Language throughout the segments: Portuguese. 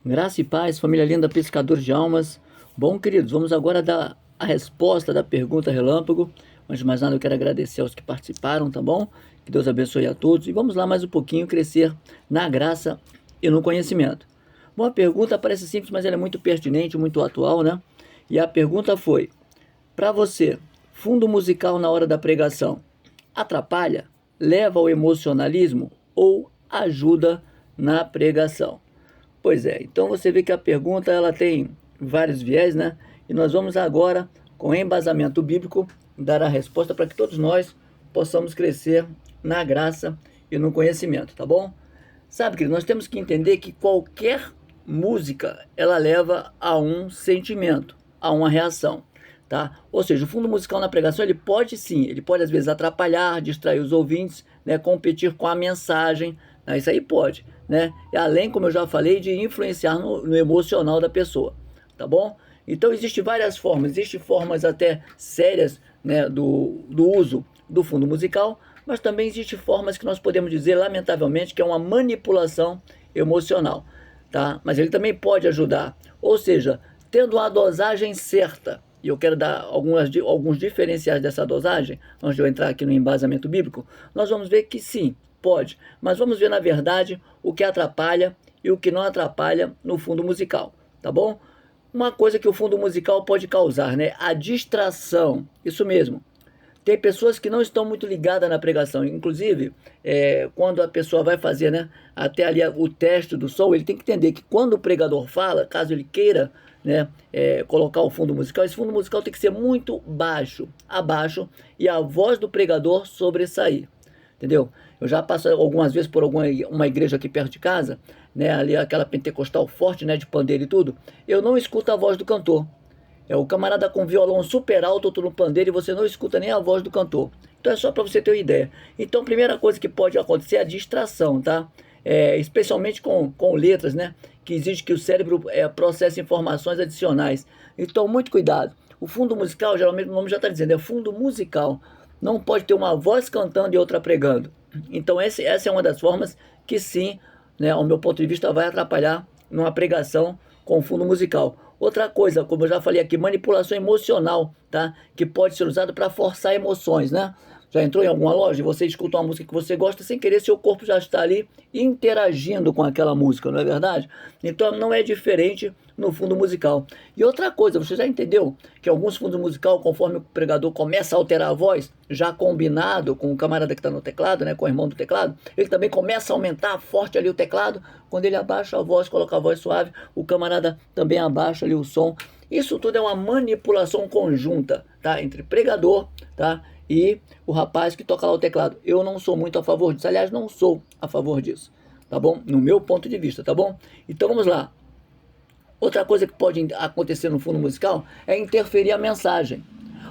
Graça e paz, família linda, pescadores de almas. Bom, queridos, vamos agora dar a resposta da pergunta relâmpago. Antes de mais nada, eu quero agradecer aos que participaram, tá bom? Que Deus abençoe a todos. E vamos lá mais um pouquinho crescer na graça e no conhecimento. Bom, a pergunta parece simples, mas ela é muito pertinente, muito atual, né? E a pergunta foi: para você, fundo musical na hora da pregação atrapalha, leva ao emocionalismo ou ajuda na pregação? Pois é, então você vê que a pergunta ela tem vários viés, né? E nós vamos agora, com embasamento bíblico, dar a resposta para que todos nós possamos crescer na graça e no conhecimento, tá bom? Sabe, querido, nós temos que entender que qualquer música, ela leva a um sentimento, a uma reação, tá? Ou seja, o fundo musical na pregação, ele pode sim, ele pode às vezes atrapalhar, distrair os ouvintes, né, competir com a mensagem, né, isso aí pode, né? E além, como eu já falei, de influenciar no emocional da pessoa, tá bom? Então, existem várias formas, existem formas até sérias, né, do uso do fundo musical, mas também existem formas que nós podemos dizer, lamentavelmente, que é uma manipulação emocional, tá? Mas ele também pode ajudar, ou seja, tendo a dosagem certa, e eu quero dar alguns diferenciais dessa dosagem, antes de eu entrar aqui no embasamento bíblico, nós vamos ver que sim, pode, mas vamos ver na verdade o que atrapalha e o que não atrapalha no fundo musical, tá bom? Uma coisa que o fundo musical pode causar, né? A distração, isso mesmo. Tem pessoas que não estão muito ligadas na pregação. Inclusive, quando a pessoa vai fazer, né, até ali o teste do som, ele tem que entender que quando o pregador fala, caso ele queira, né, colocar o fundo musical, esse fundo musical tem que ser muito baixo, abaixo, e a voz do pregador sobressair. Entendeu? Eu já passo algumas vezes por uma igreja aqui perto de casa, né, ali aquela pentecostal forte, né, de pandeiro e tudo. Eu não escuto a voz do cantor. É o camarada com violão super alto, outro no pandeiro, e você não escuta nem a voz do cantor. Então é só para você ter uma ideia. Então a primeira coisa que pode acontecer é a distração, tá? Especialmente com letras, né? Que exige que o cérebro processe informações adicionais. Então muito cuidado. O fundo musical, geralmente o nome já está dizendo, é fundo musical. Não pode ter uma voz cantando e outra pregando. Então essa é uma das formas que sim, né, ao meu ponto de vista, vai atrapalhar numa pregação com fundo musical. Outra coisa, como eu já falei aqui, manipulação emocional, tá? Que pode ser usado para forçar emoções, né? Já entrou em alguma loja e você escuta uma música que você gosta, sem querer, seu corpo já está ali interagindo com aquela música, não é verdade? Então não é diferente no fundo musical. E outra coisa, você já entendeu que alguns fundos musicais, conforme o pregador começa a alterar a voz, já combinado com o camarada que está no teclado, né, com o irmão do teclado, ele também começa a aumentar forte ali o teclado. Quando ele abaixa a voz, coloca a voz suave, o camarada também abaixa ali o som. Isso tudo é uma manipulação conjunta, tá, entre pregador, tá, e o rapaz que toca lá o teclado. Eu não sou muito a favor disso, aliás, não sou a favor disso, tá bom? No meu ponto de vista, tá bom? Então vamos lá. Outra coisa que pode acontecer no fundo musical é interferir a mensagem.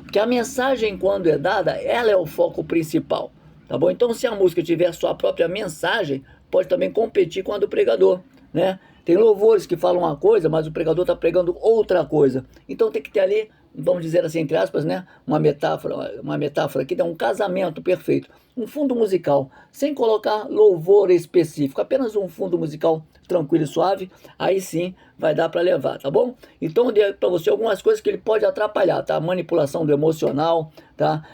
Porque a mensagem, quando é dada, ela é o foco principal, tá bom? Então, se a música tiver sua própria mensagem, pode também competir com a do pregador, né? Tem louvores que falam uma coisa, mas o pregador está pregando outra coisa. Então, tem que ter ali, vamos dizer assim, entre aspas, né? Uma metáfora aqui, é um casamento perfeito. Um fundo musical, sem colocar louvor específico, apenas um fundo musical tranquilo e suave, aí sim vai dar para levar, tá bom? Então eu dei para você algumas coisas que ele pode atrapalhar, tá? A manipulação do emocional, tá?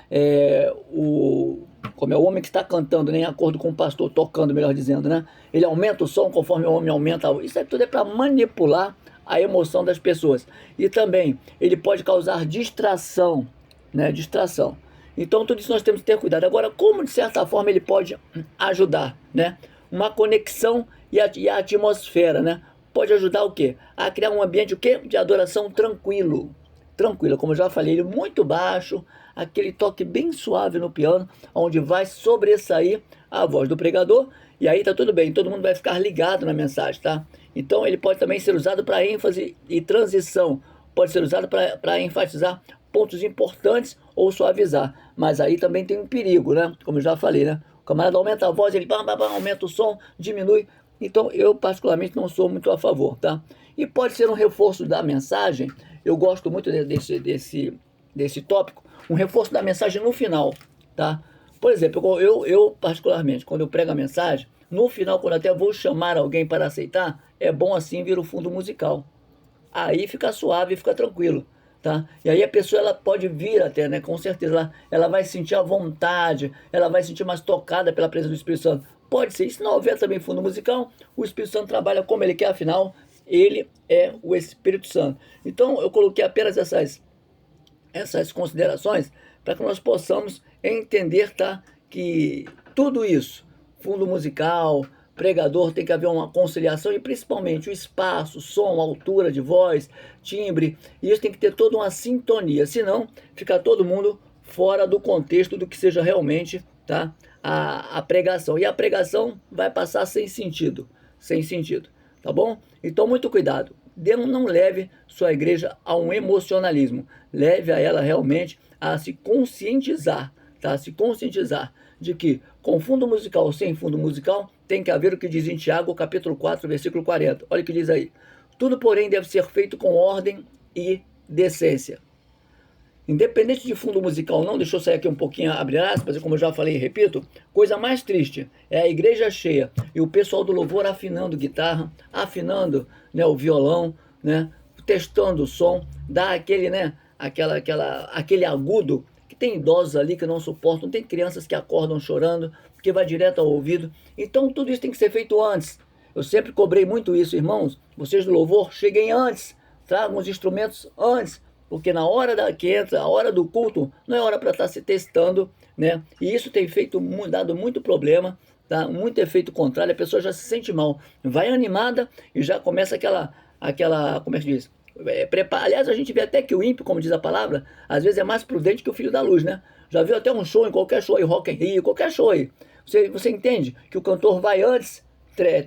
Como é o homem que está cantando, né? Em acordo com o pastor tocando, melhor dizendo, né? Ele aumenta o som conforme o homem aumenta a voz. Isso tudo é para manipular a emoção das pessoas. E também ele pode causar distração, né? Distração. Então tudo isso nós temos que ter cuidado. Agora, como de certa forma ele pode ajudar, né? Uma conexão e a atmosfera, né? Pode ajudar o quê? A criar um ambiente o quê? De adoração tranquilo. Tranquilo, como eu já falei, ele muito baixo, aquele toque bem suave no piano, onde vai sobressair a voz do pregador, e aí tá tudo bem, todo mundo vai ficar ligado na mensagem, tá? Então ele pode também ser usado para ênfase e transição, pode ser usado para enfatizar pontos importantes ou suavizar, mas aí também tem um perigo, né? Como eu já falei, né? O camarada aumenta a voz, ele aumenta o som, diminui. Então eu particularmente não sou muito a favor, tá? E pode ser um reforço da mensagem. Eu gosto muito desse tópico, um reforço da mensagem no final, tá? Por exemplo, eu particularmente, quando eu prego a mensagem, no final, quando até vou chamar alguém para aceitar, é bom assim vir o fundo musical. Aí fica suave, fica tranquilo, tá? E aí a pessoa ela pode vir até, né? Com certeza, ela vai sentir a vontade, ela vai sentir mais tocada pela presença do Espírito Santo. Pode ser. E se não houver também fundo musical, o Espírito Santo trabalha como ele quer, afinal, ele é o Espírito Santo. Então eu coloquei apenas essas considerações para que nós possamos entender, tá? Que tudo isso, fundo musical, pregador, tem que haver uma conciliação e principalmente o espaço, som, altura de voz, timbre, e isso tem que ter toda uma sintonia, senão fica todo mundo fora do contexto do que seja realmente, tá? A pregação. E a pregação vai passar sem sentido, tá bom? Então muito cuidado. Não leve sua igreja a um emocionalismo, leve a ela realmente a se conscientizar, tá? Se conscientizar de que com fundo musical ou sem fundo musical tem que haver o que diz em Tiago, capítulo 4, versículo 40. Olha o que diz aí. Tudo, porém, deve ser feito com ordem e decência. Independente de fundo musical não, deixa eu sair aqui um pouquinho, abre aspas, e como eu já falei e repito, coisa mais triste é a igreja cheia e o pessoal do louvor afinando guitarra, afinando, né, o violão, né, testando o som, dá aquele, né, aquele agudo, que tem idosos ali que não suportam, tem crianças que acordam chorando, porque vai direto ao ouvido. Então tudo isso tem que ser feito antes. Eu sempre cobrei muito isso, irmãos, vocês do louvor, cheguem antes, tragam os instrumentos antes, porque na hora que entra, a hora do culto, não é hora para estar se testando, né? E isso tem dado muito problema, tá? Muito efeito contrário, a pessoa já se sente mal, vai animada e já começa como é que diz? Aliás, a gente vê até que o ímpio, como diz a palavra, às vezes é mais prudente que o filho da luz, né? Já viu até um show, em qualquer show aí, Rock in Rio, qualquer show aí. Você entende que o cantor vai antes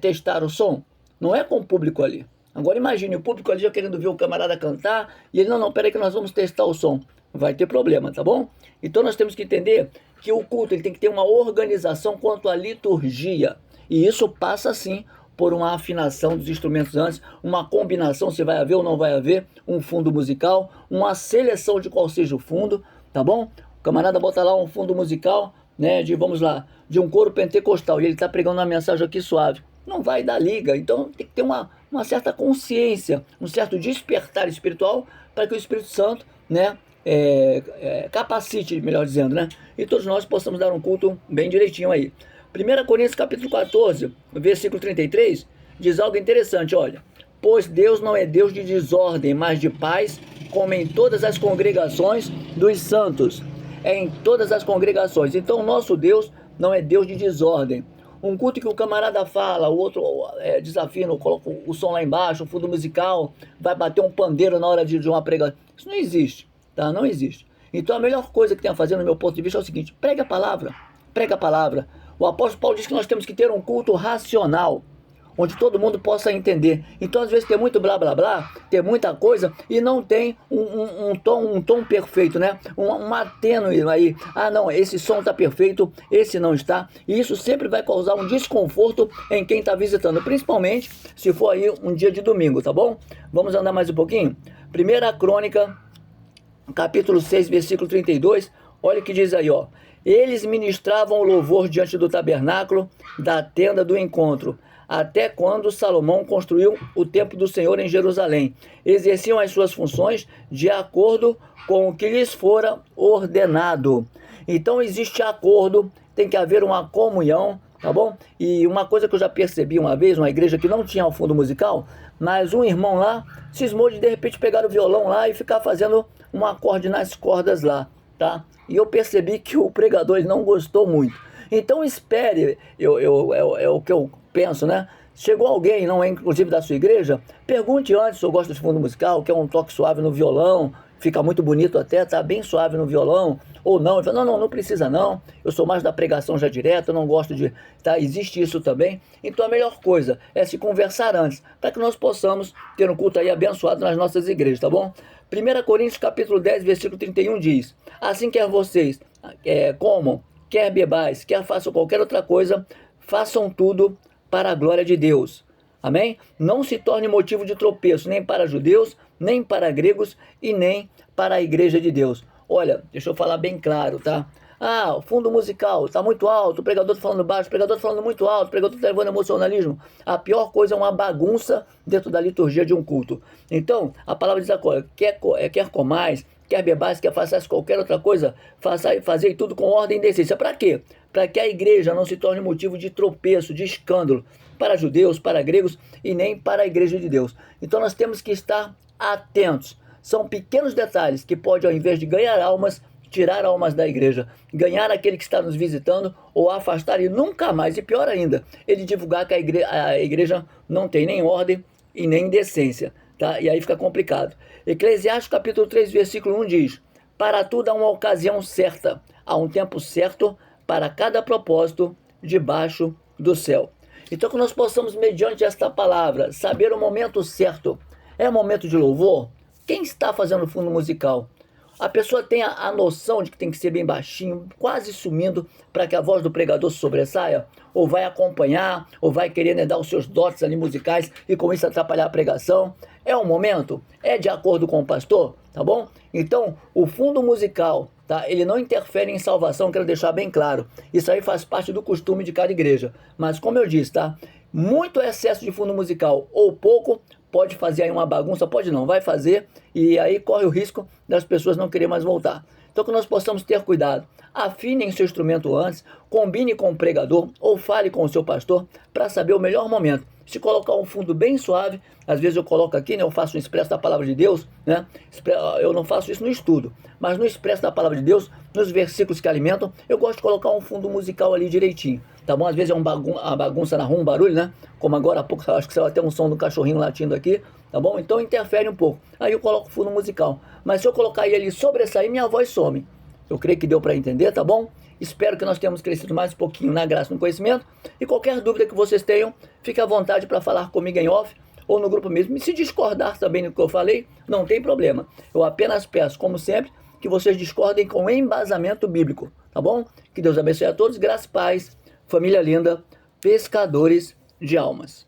testar o som? Não é com o público ali. Agora imagine o público ali já querendo ver o camarada cantar e ele, não, peraí que nós vamos testar o som. Vai ter problema, tá bom? Então nós temos que entender que o culto ele tem que ter uma organização quanto à liturgia. E isso passa, sim, por uma afinação dos instrumentos antes, uma combinação, se vai haver ou não vai haver, um fundo musical, uma seleção de qual seja o fundo, tá bom? O camarada bota lá um fundo musical, né, vamos lá, de um coro pentecostal, e ele está pregando uma mensagem aqui suave. Não vai dar liga, então tem que ter uma certa consciência, um certo despertar espiritual para que o Espírito Santo, né, capacite, melhor dizendo, né, e todos nós possamos dar um culto bem direitinho aí. 1 Coríntios capítulo 14, versículo 33, diz algo interessante, olha. Pois Deus não é Deus de desordem, mas de paz, como em todas as congregações dos santos. É em todas as congregações. Então o nosso Deus não é Deus de desordem. Um culto que o camarada fala, o outro desafina, coloca o som lá embaixo, o fundo musical, vai bater um pandeiro na hora de uma pregação. Isso não existe, tá? Não existe. Então a melhor coisa que tem a fazer, no meu ponto de vista, é o seguinte: pregue a palavra, pregue a palavra. O apóstolo Paulo diz que nós temos que ter um culto racional, onde todo mundo possa entender. Então às vezes tem muito blá blá blá, tem muita coisa e não tem um tom perfeito, né? Uma tênue aí. Ah não, esse som está perfeito, esse não está. E isso sempre vai causar um desconforto em quem está visitando, principalmente se for aí um dia de domingo, tá bom? Vamos andar mais um pouquinho? 1 Crônica, capítulo 6, versículo 32, olha o que diz aí, ó. Eles ministravam o louvor diante do tabernáculo da tenda do encontro, até quando Salomão construiu o templo do Senhor em Jerusalém. Exerciam as suas funções de acordo com o que lhes fora ordenado. Então existe acordo, tem que haver uma comunhão, tá bom? E uma coisa que eu já percebi uma vez, uma igreja que não tinha um fundo musical, mas um irmão lá cismou de repente pegar o violão lá e ficar fazendo um acorde nas cordas lá, tá? E eu percebi que o pregador ele não gostou muito. Então espere, é o que eu penso, né? Chegou alguém, não é inclusive da sua igreja, pergunte antes se eu gosto de fundo musical, que é um toque suave no violão, fica muito bonito até, tá bem suave no violão, ou não. Ele fala, não precisa não, eu sou mais da pregação já direta, eu não gosto de, tá, existe isso também. Então a melhor coisa é se conversar antes, para que nós possamos ter um culto aí abençoado nas nossas igrejas, tá bom? 1 Coríntios capítulo 10, versículo 31 diz, assim quer vocês comam, quer bebais, quer façam qualquer outra coisa, façam tudo para a glória de Deus. Amém? Não se torne motivo de tropeço, nem para judeus, nem para gregos e nem para a igreja de Deus. Olha, deixa eu falar bem claro, tá? Ah, o fundo musical está muito alto, o pregador está falando baixo, o pregador está falando muito alto, o pregador está levando emocionalismo. A pior coisa é uma bagunça dentro da liturgia de um culto. Então, a palavra diz agora, quer comais, quer bebais, quer façais qualquer outra coisa, fazei tudo com ordem e decência. Para quê? Para que a igreja não se torne motivo de tropeço, de escândalo, para judeus, para gregos e nem para a igreja de Deus. Então nós temos que estar atentos. São pequenos detalhes que podem, ao invés de ganhar almas, tirar almas da igreja, ganhar aquele que está nos visitando ou afastar e nunca mais, e pior ainda, ele divulgar que a igreja não tem nem ordem e nem decência, tá? E aí fica complicado. Eclesiastes capítulo 3, versículo 1 diz: para tudo há uma ocasião certa, há um tempo certo para cada propósito debaixo do céu. Então que nós possamos, mediante esta palavra, saber o momento certo. É momento de louvor? Quem está fazendo fundo musical? A pessoa tem a noção de que tem que ser bem baixinho, quase sumindo, para que a voz do pregador se sobressaia? Ou vai acompanhar, ou vai querer, né, dar os seus dotes ali musicais e com isso atrapalhar a pregação? É o momento? É de acordo com o pastor? Tá bom? Então, o fundo musical, tá, ele não interfere em salvação, quero deixar bem claro. Isso aí faz parte do costume de cada igreja. Mas como eu disse, tá? Muito excesso de fundo musical ou pouco pode fazer aí uma bagunça, pode não, vai fazer, e aí corre o risco das pessoas não querer mais voltar. Então que nós possamos ter cuidado, afinem seu instrumento antes, combine com o pregador ou fale com o seu pastor para saber o melhor momento. Se colocar um fundo bem suave, às vezes eu coloco aqui, né, eu faço um expresso da palavra de Deus, né, eu não faço isso no estudo, mas no expresso da palavra de Deus, nos versículos que alimentam, eu gosto de colocar um fundo musical ali direitinho, tá bom? Às vezes é uma bagunça na rua, um barulho, né, como agora há pouco, acho que saiu até um som do cachorrinho latindo aqui, tá bom? Então interfere um pouco, aí eu coloco fundo musical, mas se eu colocar ele ali sobressair, minha voz some. Eu creio que deu para entender, tá bom? Espero que nós tenhamos crescido mais um pouquinho na graça e no conhecimento. E qualquer dúvida que vocês tenham, fique à vontade para falar comigo em off ou no grupo mesmo. E se discordar também do que eu falei, não tem problema. Eu apenas peço, como sempre, que vocês discordem com embasamento bíblico, tá bom? Que Deus abençoe a todos, graça e paz, família linda, pescadores de almas.